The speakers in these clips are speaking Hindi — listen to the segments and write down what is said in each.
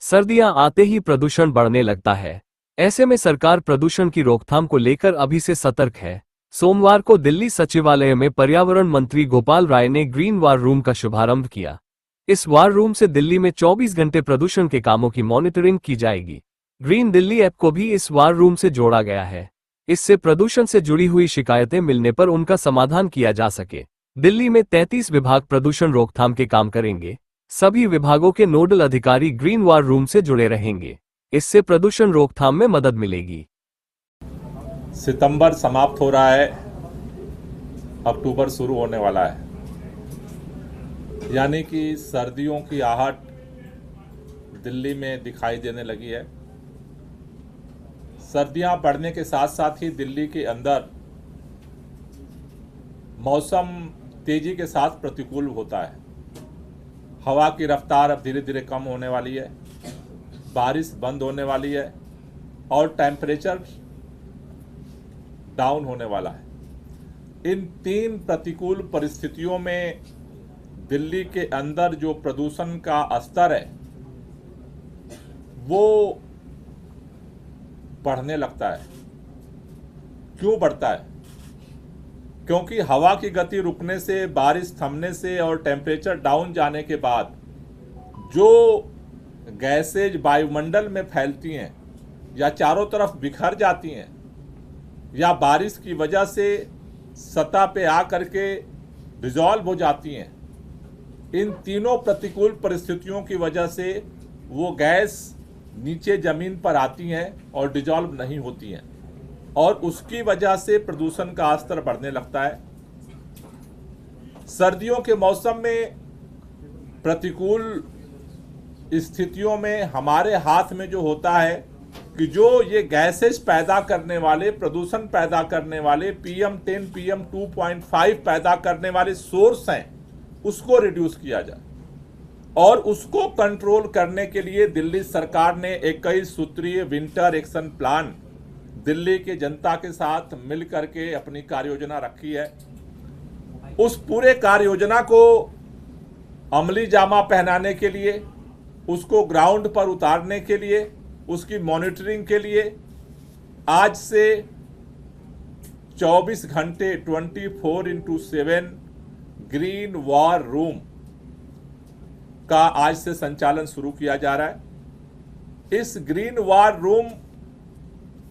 सर्दियां आते ही प्रदूषण बढ़ने लगता है। ऐसे में सरकार प्रदूषण की रोकथाम को लेकर अभी से सतर्क है। सोमवार को दिल्ली सचिवालय में पर्यावरण मंत्री गोपाल राय ने ग्रीन वार रूम का शुभारंभ किया। इस वार रूम से दिल्ली में 24 घंटे प्रदूषण के कामों की मॉनिटरिंग की जाएगी। ग्रीन दिल्ली ऐप को भी इस वार रूम से जोड़ा गया है। इससे प्रदूषण से जुड़ी हुई शिकायतें मिलने पर उनका समाधान किया जा सके। दिल्ली में 33 विभाग प्रदूषण रोकथाम के काम करेंगे। सभी विभागों के नोडल अधिकारी ग्रीन वार रूम से जुड़े रहेंगे। इससे प्रदूषण रोकथाम में मदद मिलेगी। सितंबर समाप्त हो रहा है, अक्टूबर शुरू होने वाला है, यानी कि सर्दियों की आहट दिल्ली में दिखाई देने लगी है। सर्दियां बढ़ने के साथ साथ ही दिल्ली के अंदर मौसम तेजी के साथ प्रतिकूल होता है। हवा की रफ्तार अब धीरे धीरे कम होने वाली है, बारिश बंद होने वाली है और टेम्परेचर डाउन होने वाला है। इन तीन प्रतिकूल परिस्थितियों में दिल्ली के अंदर जो प्रदूषण का स्तर है वो बढ़ने लगता है। क्यों बढ़ता है? क्योंकि हवा की गति रुकने से, बारिश थमने से और टेम्परेचर डाउन जाने के बाद जो गैसेज वायुमंडल में फैलती हैं या चारों तरफ बिखर जाती हैं या बारिश की वजह से सतह पे आकर के डिजॉल्व हो जाती हैं, इन तीनों प्रतिकूल परिस्थितियों की वजह से वो गैस नीचे ज़मीन पर आती हैं और डिजॉल्व नहीं होती हैं और उसकी वजह से प्रदूषण का स्तर बढ़ने लगता है। सर्दियों के मौसम में प्रतिकूल स्थितियों में हमारे हाथ में जो होता है कि जो ये गैसेस पैदा करने वाले, प्रदूषण पैदा करने वाले PM10, PM2.5 पैदा करने वाले सोर्स हैं, उसको रिड्यूस किया जाए। और उसको कंट्रोल करने के लिए दिल्ली सरकार ने 21 सूत्रीय विंटर एक्शन प्लान दिल्ली के जनता के साथ मिल करके अपनी कार्य योजना रखी है। उस पूरे कार्य योजना को अमली जामा पहनाने के लिए, उसको ग्राउंड पर उतारने के लिए, उसकी मॉनिटरिंग के लिए आज से 24 घंटे 24x7 ग्रीन वार रूम का आज से संचालन शुरू किया जा रहा है। इस ग्रीन वार रूम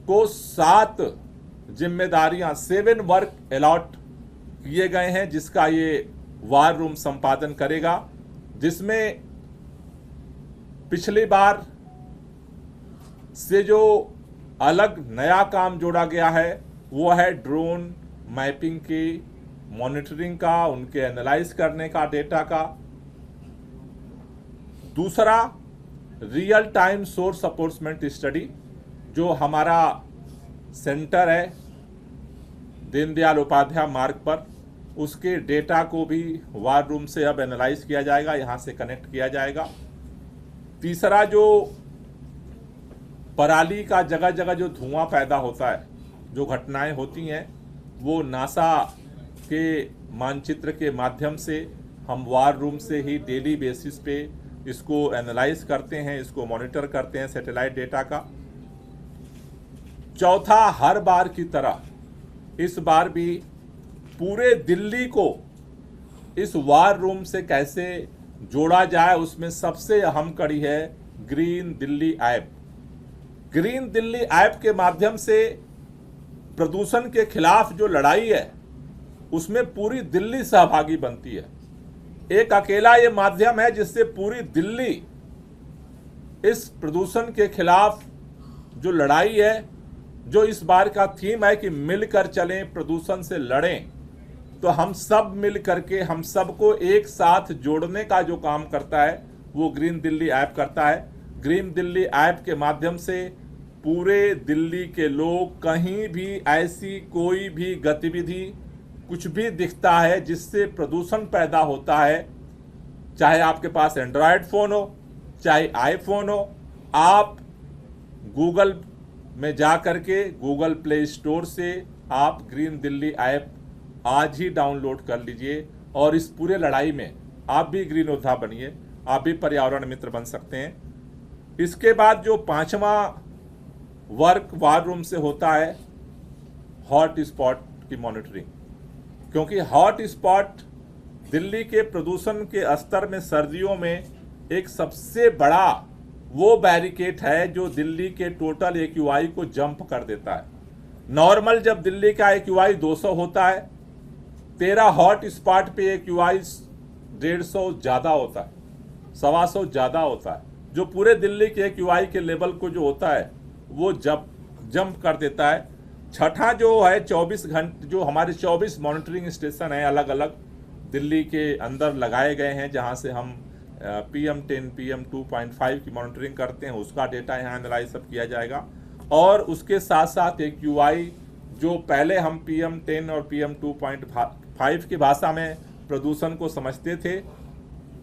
को 7 जिम्मेदारियां, 7 वर्क अलॉट किए गए हैं जिसका ये वार रूम संपादन करेगा, जिसमें पिछली बार से जो अलग नया काम जोड़ा गया है वो है ड्रोन मैपिंग की, मॉनिटरिंग का, उनके एनालाइज करने का, डेटा का। दूसरा, रियल टाइम सोर्स अप्रोचमेंट स्टडी, जो हमारा सेंटर है दीनदयाल उपाध्याय मार्ग पर, उसके डेटा को भी वार रूम से अब एनालाइज किया जाएगा, यहाँ से कनेक्ट किया जाएगा। तीसरा, जो पराली का जगह जगह जो धुआं पैदा होता है, जो घटनाएं होती हैं, वो नासा के मानचित्र के माध्यम से हम वार रूम से ही डेली बेसिस पे इसको एनालाइज करते हैं, इसको मॉनिटर करते हैं सैटेलाइट डेटा का। चौथा, हर बार की तरह इस बार भी पूरे दिल्ली को इस वार रूम से कैसे जोड़ा जाए, उसमें सबसे अहम कड़ी है green Delhi app. Green Delhi app के माध्यम से प्रदूषण के खिलाफ जो लड़ाई है उसमें पूरी दिल्ली सहभागी बनती है। एक अकेला ये माध्यम है जिससे पूरी दिल्ली इस प्रदूषण के खिलाफ जो लड़ाई है, जो इस बार का थीम है कि मिलकर चलें, प्रदूषण से लड़ें, तो हम सब मिल करके हम सबको एक साथ जोड़ने का जो काम करता है वो ग्रीन दिल्ली ऐप करता है। ग्रीन दिल्ली ऐप के माध्यम से पूरे दिल्ली के लोग कहीं भी ऐसी कोई भी गतिविधि, कुछ भी दिखता है जिससे प्रदूषण पैदा होता है, चाहे आपके पास एंड्रॉयड फ़ोन हो, चाहे आईफोन हो, आप गूगल में जा करके गूगल प्ले स्टोर से आप ग्रीन दिल्ली ऐप आज ही डाउनलोड कर लीजिए और इस पूरे लड़ाई में आप भी ग्रीन योद्धा बनिए, आप भी पर्यावरण मित्र बन सकते हैं। इसके बाद जो पांचवा वर्क वार रूम से होता है हॉट स्पॉट की मॉनिटरिंग, क्योंकि हॉट स्पॉट दिल्ली के प्रदूषण के स्तर में सर्दियों में एक सबसे बड़ा वो बैरिकेड है जो दिल्ली के टोटल एक्यूआई को जंप कर देता है। नॉर्मल जब दिल्ली का एक्यूआई 200 होता है, 13 हॉट स्पॉट पे एक्यूआई 150 ज़्यादा होता है, 125 ज़्यादा होता है, जो पूरे दिल्ली के एक्यूआई के लेवल को जो होता है वो जंप कर देता है। छठा जो है 24 घंटे, जो हमारे 24 मॉनिटरिंग स्टेशन हैं अलग अलग दिल्ली के अंदर लगाए गए हैं, जहां से हम PM10 PM2.5 की मॉनिटरिंग करते हैं, उसका डेटा यहाँ एनालाइज सब किया जाएगा। और उसके साथ साथ एक्यूआई जो पहले हम PM10 और PM2.5 की भाषा में प्रदूषण को समझते थे,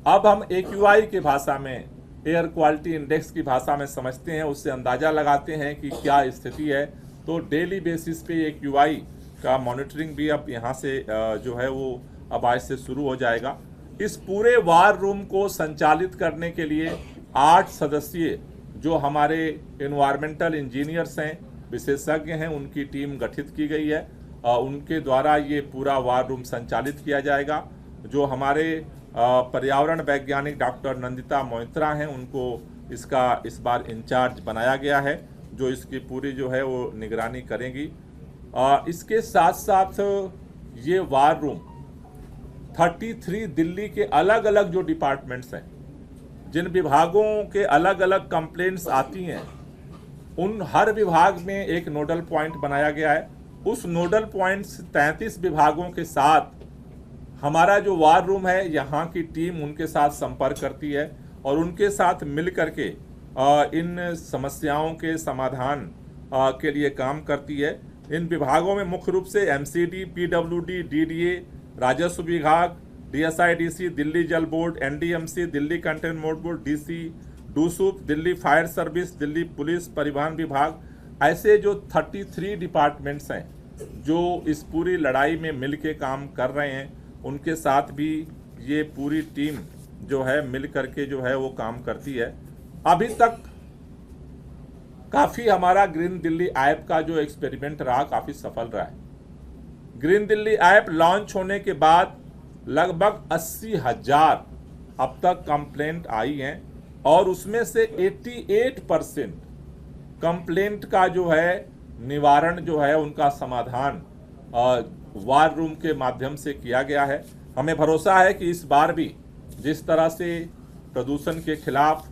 अब हम एक्यूआई की भाषा में, एयर क्वालिटी इंडेक्स की भाषा में समझते हैं, उससे अंदाज़ा लगाते हैं कि क्या स्थिति है। तो डेली बेसिस पे एक्यूआई का मॉनिटरिंग भी अब यहाँ से जो है वो अब आज से शुरू हो जाएगा। इस पूरे वार रूम को संचालित करने के लिए 8 सदस्यीय जो हमारे एनवायरमेंटल इंजीनियर्स हैं, विशेषज्ञ हैं, उनकी टीम गठित की गई है। उनके द्वारा ये पूरा वार रूम संचालित किया जाएगा। जो हमारे पर्यावरण वैज्ञानिक डॉक्टर नंदिता मोइत्रा हैं, उनको इसका इस बार इंचार्ज बनाया गया है, जो इसकी पूरी जो है वो निगरानी करेंगी। इसके साथ साथ ये वार रूम 33 दिल्ली के अलग अलग जो डिपार्टमेंट्स हैं, जिन विभागों के अलग अलग कंप्लेंट्स आती हैं, उन हर विभाग में एक नोडल पॉइंट बनाया गया है। उस नोडल पॉइंट्स 33 विभागों के साथ हमारा जो वार रूम है, यहाँ की टीम उनके साथ संपर्क करती है और उनके साथ मिल करके इन समस्याओं के समाधान के लिए काम करती है। इन विभागों में मुख्य रूप से MCD, PWD, DDA, राजस्व विभाग, DSIDC, Delhi Jal Board, NDMC, Delhi Cantonment Board, DC, डूसूप, Delhi fire service, Delhi police, परिवहन विभाग, ऐसे जो 33 डिपार्टमेंट्स हैं जो इस पूरी लड़ाई में मिल के काम कर रहे हैं, उनके साथ भी ये पूरी टीम जो है मिल करके जो है वो काम करती है। अभी तक काफ़ी हमारा ग्रीन दिल्ली ऐप का जो एक्सपेरिमेंट रहा, काफ़ी सफल रहा है। ग्रीन दिल्ली ऐप लॉन्च होने के बाद लगभग 80,000 अब तक कंप्लेंट आई हैं और उसमें से 88% कंप्लेंट का जो है निवारण जो है उनका समाधान वार रूम के माध्यम से किया गया है। हमें भरोसा है कि इस बार भी जिस तरह से प्रदूषण के खिलाफ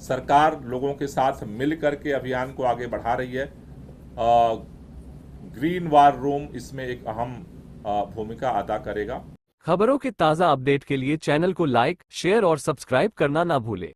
सरकार लोगों के साथ मिल करके अभियान को आगे बढ़ा रही है, ग्रीन वार रूम इसमें एक अहम भूमिका अदा करेगा। खबरों के ताज़ा अपडेट के लिए चैनल को लाइक, शेयर और सब्सक्राइब करना ना भूलें।